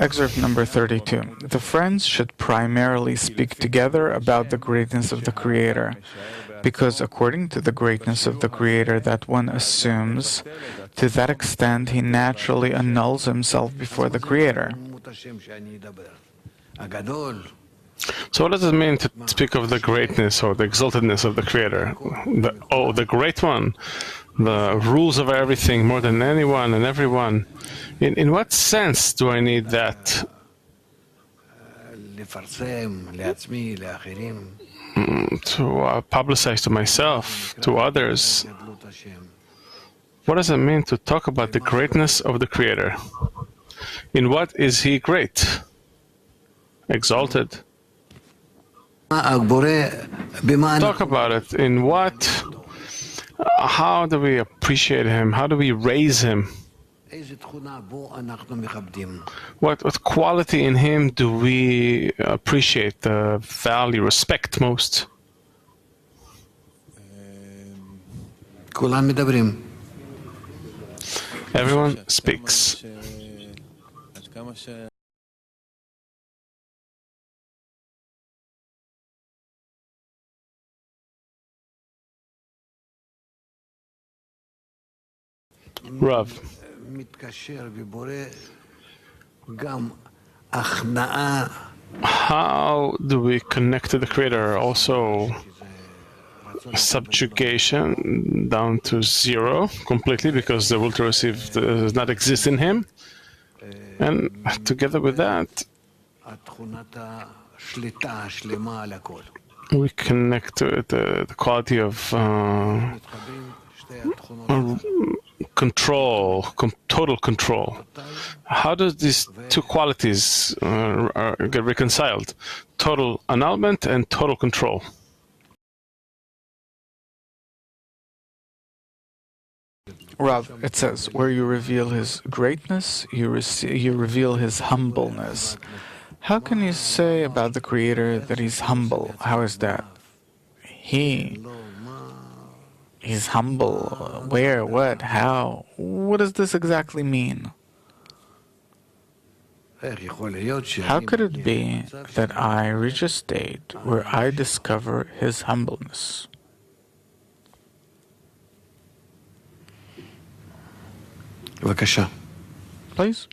Excerpt number 32. The friends should primarily speak together about the greatness of the Creator, because according to the greatness of the Creator that one assumes, to that extent he naturally annuls himself before the Creator. So what does it mean to speak of the greatness or the exaltedness of the Creator? The Great One, the rules of everything more than anyone and everyone. In what sense do I need that? To publicize to myself, to others. What does it mean to talk about the greatness of the Creator? In what is He great? Exalted? Talk about it. In what? How do we appreciate Him? How do we raise Him? What quality in Him do we appreciate, value, respect most? Everyone speaks. Rav, how do we connect to the Creator? Also, subjugation down to zero completely, because the will to receive does not exist in Him. And together with that, we connect to the quality of control, total control. How does these two qualities get reconciled? Total annulment and total control. Rav, it says, where you reveal His greatness, you reveal His humbleness. How can you say about the Creator that He's humble? How is that? He's humble. Where? What? How? What does this exactly mean? How could it be that I reach a state where I discover His humbleness? Please.